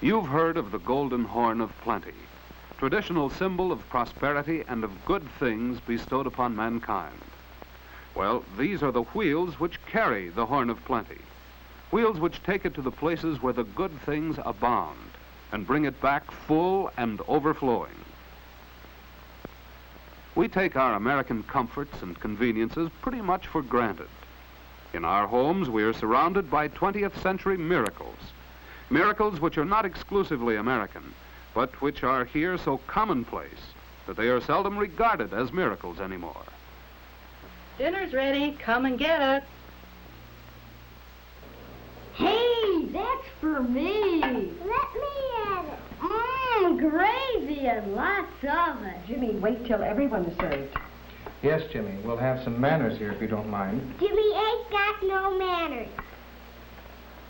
You've heard of the golden horn of plenty, traditional symbol of prosperity and of good things bestowed upon mankind. Well, these are the wheels which carry the horn of plenty, wheels which take it to the places where the good things abound and bring it back full and overflowing. We take our American comforts and conveniences pretty much for granted. In our homes, we are surrounded by 20th century miracles. Miracles which are not exclusively American, but which are here so commonplace that they are seldom regarded as miracles anymore. Dinner's ready. Come and get it. Hey, that's for me. Let me have it. Gravy and lots of it. Jimmy, wait till everyone's served. Yes, Jimmy, we'll have some manners here if you don't mind. Jimmy ain't got no manners.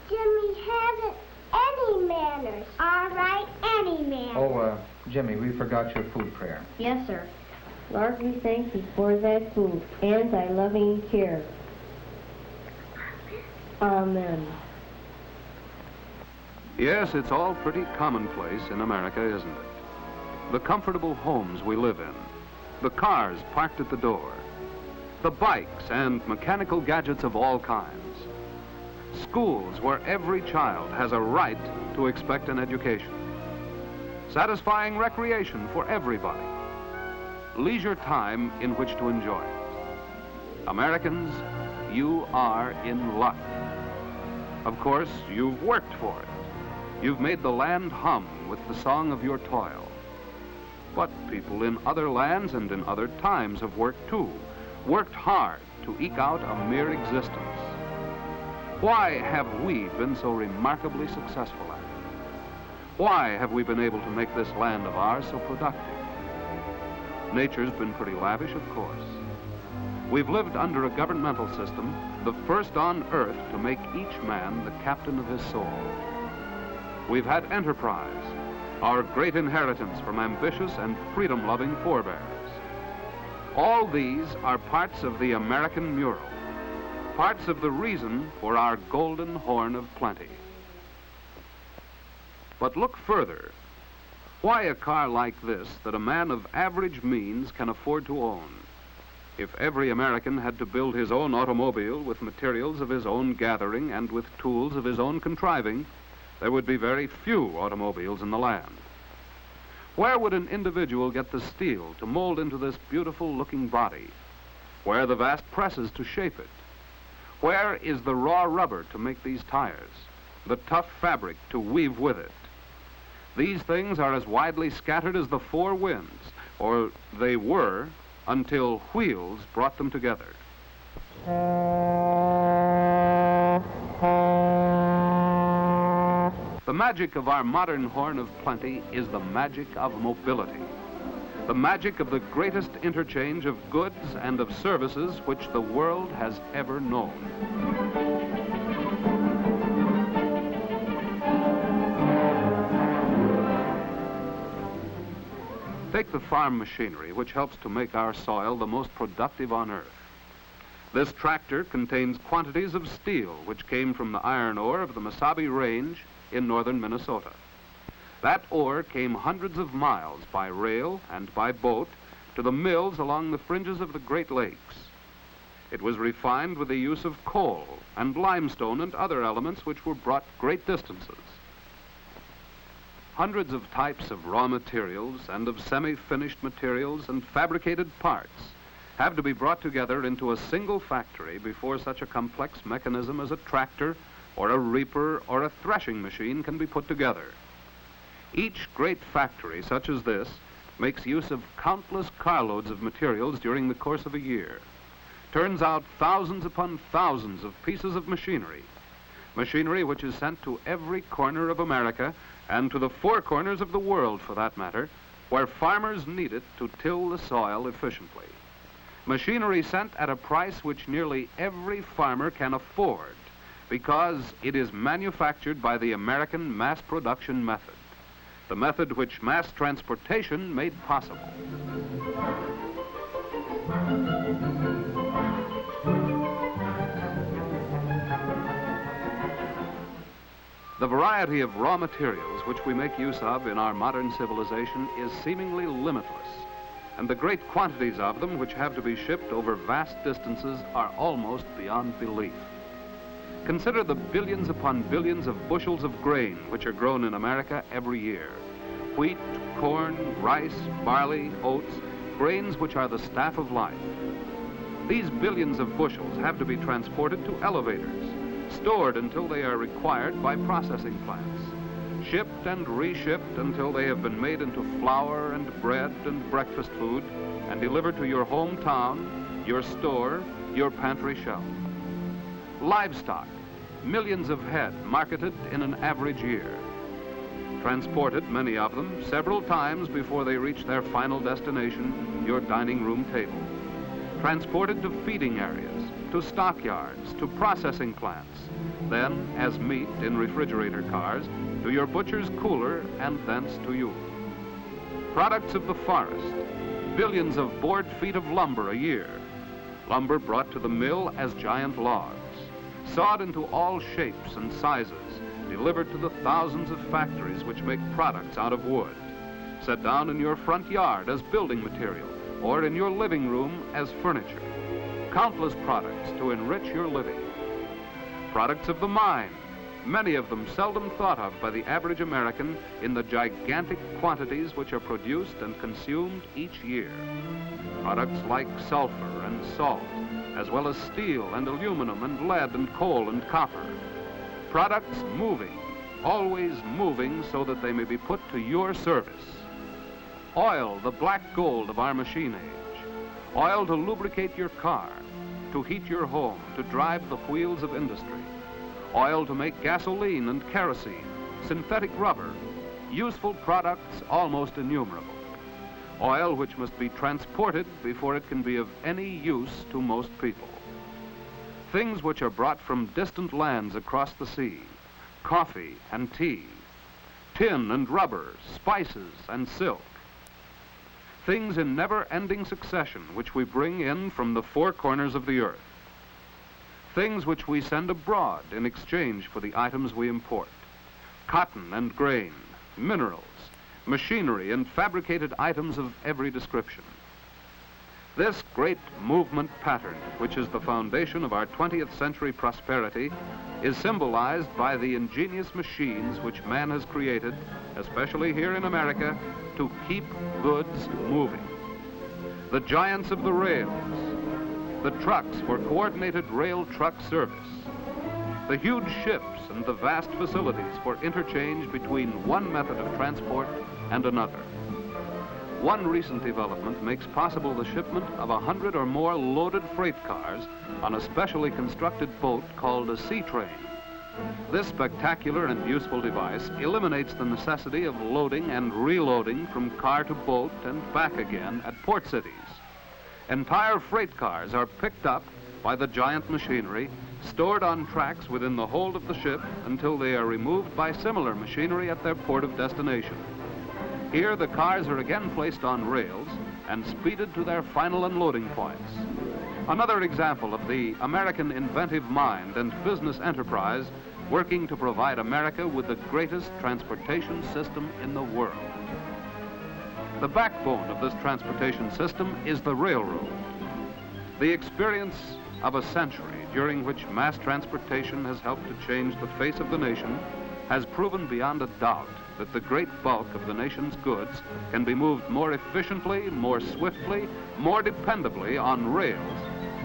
Jimmy hasn't any manners. All right, any manners. Oh, Jimmy, we forgot your food prayer. Yes, sir. Lord, we thank you for that food and thy loving care. Amen. Yes, it's all pretty commonplace in America, isn't it? The comfortable homes we live in, the cars parked at the door, the bikes and mechanical gadgets of all kinds, schools where every child has a right to expect an education, satisfying recreation for everybody, leisure time in which to enjoy it. Americans, you are in luck. Of course, you've worked for it. You've made the land hum with the song of your toil. But people in other lands and in other times have worked too, worked hard to eke out a mere existence. Why have we been so remarkably successful at it? Why have we been able to make this land of ours so productive? Nature's been pretty lavish, of course. We've lived under a governmental system, the first on earth to make each man the captain of his soul. We've had enterprise, our great inheritance from ambitious and freedom-loving forebears. All these are parts of the American mural, parts of the reason for our golden horn of plenty. But look further. Why a car like this that a man of average means can afford to own? If every American had to build his own automobile with materials of his own gathering and with tools of his own contriving, there would be very few automobiles in the land. Where would an individual get the steel to mold into this beautiful-looking body? Where the vast presses to shape it? Where is the raw rubber to make these tires? The tough fabric to weave with it? These things are as widely scattered as the four winds, or they were until wheels brought them together. The magic of our modern horn of plenty is the magic of mobility, the magic of the greatest interchange of goods and of services which the world has ever known. Take the farm machinery which helps to make our soil the most productive on earth. This tractor contains quantities of steel which came from the iron ore of the Mesabi Range in northern Minnesota. That ore came hundreds of miles by rail and by boat to the mills along the fringes of the Great Lakes. It was refined with the use of coal and limestone and other elements which were brought great distances. Hundreds of types of raw materials and of semi-finished materials and fabricated parts have to be brought together into a single factory before such a complex mechanism as a tractor or a reaper or a threshing machine can be put together. Each great factory such as this makes use of countless carloads of materials during the course of a year. turns out thousands upon thousands of pieces of machinery. Machinery which is sent to every corner of America and to the four corners of the world, for that matter, where farmers need it to till the soil efficiently. Machinery sent at a price which nearly every farmer can afford because it is manufactured by the American mass production method, the method which mass transportation made possible. The variety of raw materials which we make use of in our modern civilization is seemingly limitless, and the great quantities of them which have to be shipped over vast distances are almost beyond belief. Consider the billions upon billions of bushels of grain which are grown in America every year. Wheat, corn, rice, barley, oats, grains which are the staff of life. These billions of bushels have to be transported to elevators, stored until they are required by processing plants, shipped and reshipped until they have been made into flour and bread and breakfast food, and delivered to your hometown, your store, your pantry shelf. Livestock, millions of head marketed in an average year. Transported, many of them, several times before they reach their final destination, your dining room table. Transported to feeding areas, to stockyards, to processing plants, then as meat in refrigerator cars, to your butcher's cooler, and thence to you. Products of the forest, billions of board feet of lumber a year. Lumber brought to the mill as giant logs, sawed into all shapes and sizes, delivered to the thousands of factories which make products out of wood, set down in your front yard as building material, or in your living room as furniture. Countless products to enrich your living. Products of the mine, many of them seldom thought of by the average American in the gigantic quantities which are produced and consumed each year. Products like sulfur and salt, as well as steel and aluminum and lead and coal and copper. Products moving, always moving so that they may be put to your service. Oil, the black gold of our machine age. Oil to lubricate your car, to heat your home, to drive the wheels of industry. Oil to make gasoline and kerosene, synthetic rubber, useful products almost innumerable. Oil which must be transported before it can be of any use to most people. Things which are brought from distant lands across the sea, coffee and tea, tin and rubber, spices and silk. Things in never-ending succession which we bring in from the four corners of the earth. Things which we send abroad in exchange for the items we import. Cotton and grain, minerals, machinery and fabricated items of every description. This great movement pattern, which is the foundation of our 20th century prosperity, is symbolized by the ingenious machines which man has created, especially here in America, to keep goods moving. The giants of the rails, the trucks for coordinated rail truck service, the huge ships and the vast facilities for interchange between one method of transport and another. One recent development makes possible the shipment of 100 or more loaded freight cars on a specially constructed boat called a sea train. This spectacular and useful device eliminates the necessity of loading and reloading from car to boat and back again at port cities. Entire freight cars are picked up by the giant machinery, stored on tracks within the hold of the ship until they are removed by similar machinery at their port of destination. Here, the cars are again placed on rails and speeded to their final unloading points. Another example of the American inventive mind and business enterprise working to provide America with the greatest transportation system in the world. The backbone of this transportation system is the railroad. The experience of a century during which mass transportation has helped to change the face of the nation has proven beyond a doubt that the great bulk of the nation's goods can be moved more efficiently, more swiftly, more dependably on rails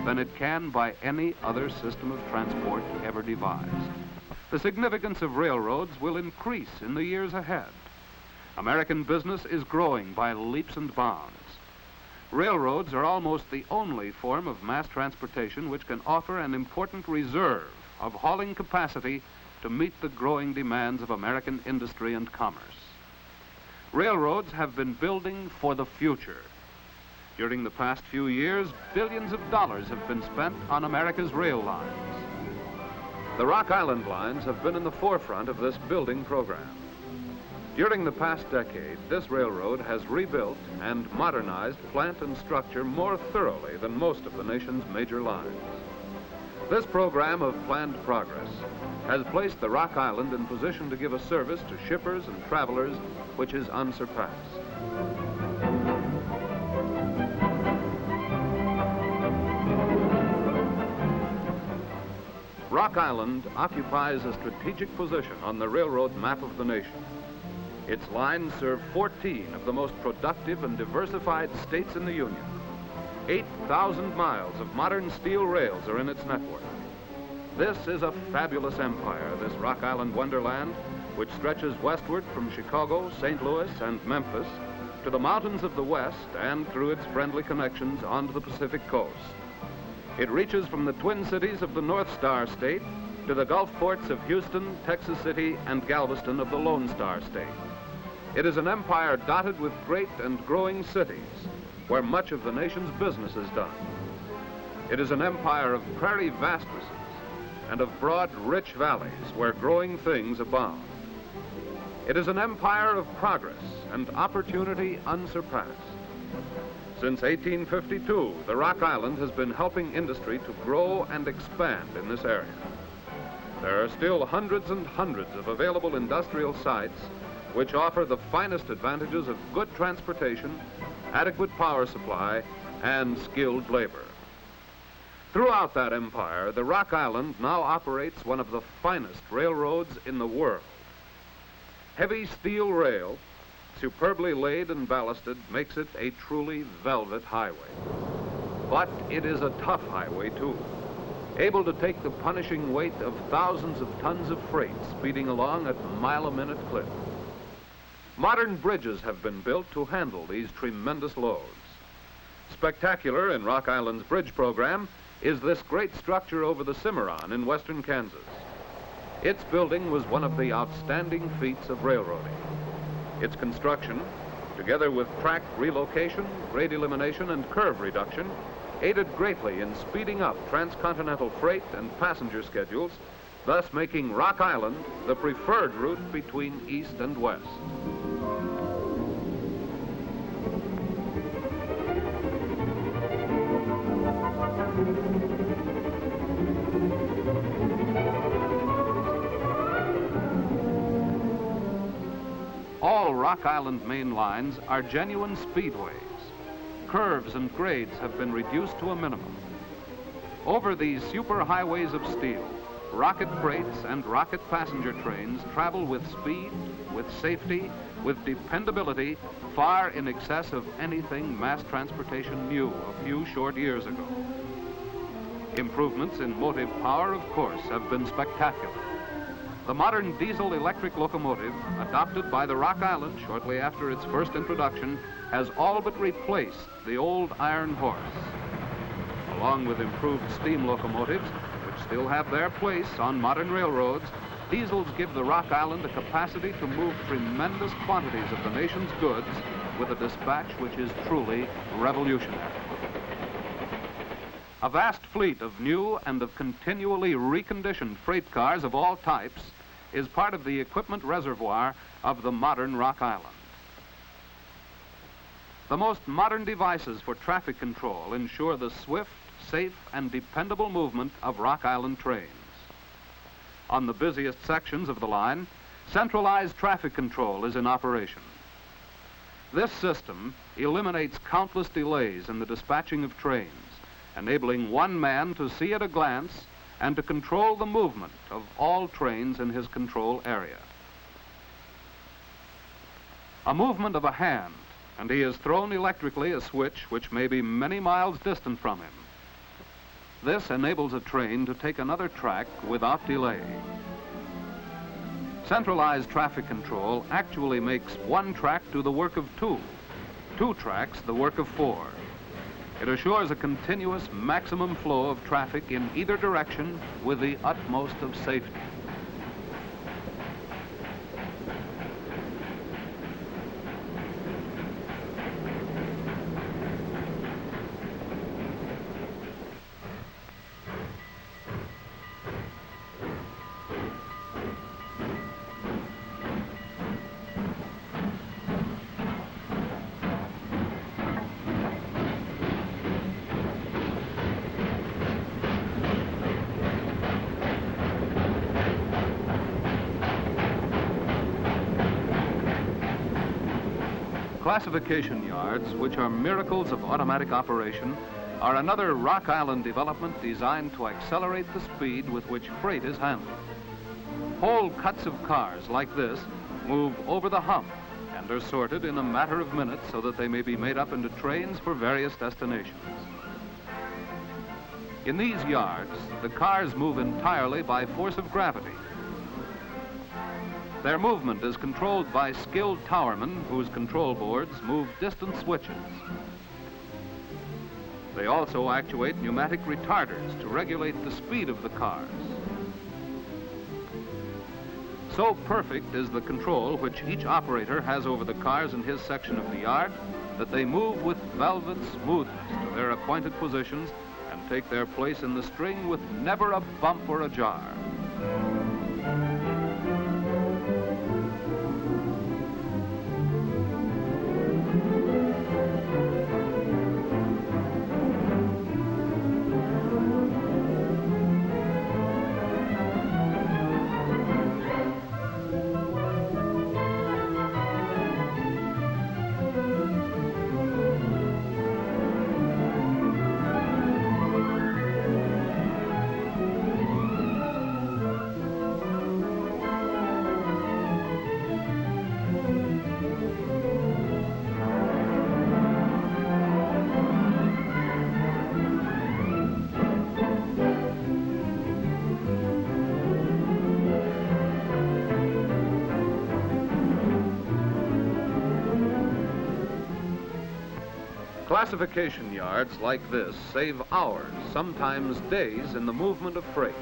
than it can by any other system of transport ever devised. The significance of railroads will increase in the years ahead. American business is growing by leaps and bounds. Railroads are almost the only form of mass transportation which can offer an important reserve of hauling capacity to meet the growing demands of American industry and commerce. Railroads have been building for the future. During the past few years, billions of dollars have been spent on America's rail lines. The Rock Island lines have been in the forefront of this building program. During the past decade, this railroad has rebuilt and modernized plant and structure more thoroughly than most of the nation's major lines. This program of planned progress has placed the Rock Island in position to give a service to shippers and travelers which is unsurpassed. Rock Island occupies a strategic position on the railroad map of the nation. Its lines serve 14 of the most productive and diversified states in the Union. 8,000 miles of modern steel rails are in its network. This is a fabulous empire, this Rock Island wonderland, which stretches westward from Chicago, St. Louis, and Memphis to the mountains of the west and through its friendly connections onto the Pacific coast. It reaches from the twin cities of the North Star State to the Gulf ports of Houston, Texas City, and Galveston of the Lone Star State. It is an empire dotted with great and growing cities where much of the nation's business is done. It is an empire of prairie vastnesses and of broad, rich valleys where growing things abound. It is an empire of progress and opportunity unsurpassed. Since 1852, the Rock Island has been helping industry to grow and expand in this area. There are still hundreds and hundreds of available industrial sites which offer the finest advantages of good transportation, adequate power supply, and skilled labor. Throughout that empire, the Rock Island now operates one of the finest railroads in the world. Heavy steel rail, superbly laid and ballasted, makes it a truly velvet highway. But it is a tough highway, too, able to take the punishing weight of thousands of tons of freight speeding along at mile-a-minute clip. Modern bridges have been built to handle these tremendous loads. Spectacular in Rock Island's bridge program is this great structure over the Cimarron in western Kansas. Its building was one of the outstanding feats of railroading. Its construction, together with track relocation, grade elimination, and curve reduction, aided greatly in speeding up transcontinental freight and passenger schedules, thus making Rock Island the preferred route between east and west. All Rock Island main lines are genuine speedways. Curves and grades have been reduced to a minimum. Over these superhighways of steel, rocket freights and rocket passenger trains travel with speed, with safety, with dependability far in excess of anything mass transportation knew a few short years ago. Improvements in motive power, of course, have been spectacular. The modern diesel-electric locomotive, adopted by the Rock Island shortly after its first introduction, has all but replaced the old iron horse. Along with improved steam locomotives, which still have their place on modern railroads, diesels give the Rock Island a capacity to move tremendous quantities of the nation's goods with a dispatch which is truly revolutionary. A vast fleet of new and of continually reconditioned freight cars of all types is part of the equipment reservoir of the modern Rock Island. The most modern devices for traffic control ensure the swift, safe, and dependable movement of Rock Island trains. On the busiest sections of the line, centralized traffic control is in operation. This system eliminates countless delays in the dispatching of trains, enabling one man to see at a glance and to control the movement of all trains in his control area. A movement of a hand, and he has thrown electrically a switch which may be many miles distant from him. This enables a train to take another track without delay. Centralized traffic control actually makes one track do the work of two tracks the work of four. It assures a continuous maximum flow of traffic in either direction with the utmost of safety. Classification yards, which are miracles of automatic operation, are another Rock Island development designed to accelerate the speed with which freight is handled. Whole cuts of cars like this move over the hump and are sorted in a matter of minutes so that they may be made up into trains for various destinations. In these yards, the cars move entirely by force of gravity. Their movement is controlled by skilled towermen whose control boards move distant switches. They also actuate pneumatic retarders to regulate the speed of the cars. So perfect is the control which each operator has over the cars in his section of the yard that they move with velvet smoothness to their appointed positions and take their place in the string with never a bump or a jar. Classification yards like this save hours, sometimes days, in the movement of freight.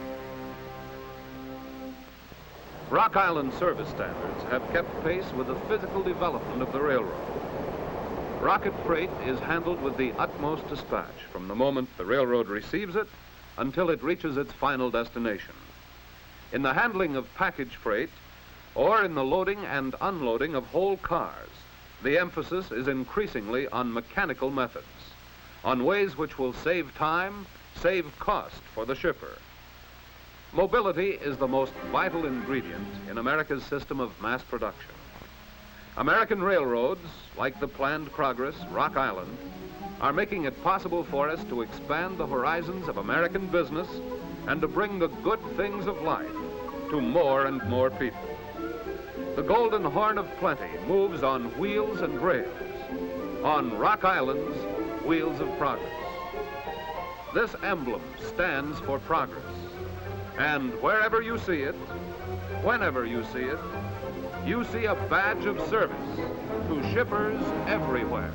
Rock Island service standards have kept pace with the physical development of the railroad. Rocket freight is handled with the utmost dispatch from the moment the railroad receives it until it reaches its final destination. In the handling of package freight or in the loading and unloading of whole cars, the emphasis is increasingly on mechanical methods, on ways which will save time, save cost for the shipper. Mobility is the most vital ingredient in America's system of mass production. American railroads, like the planned progress, Rock Island, are making it possible for us to expand the horizons of American business and to bring the good things of life to more and more people. The Golden Horn of Plenty moves on wheels and rails, on Rock Island's wheels of progress. This emblem stands for progress, and wherever you see it, whenever you see it, you see a badge of service to shippers everywhere.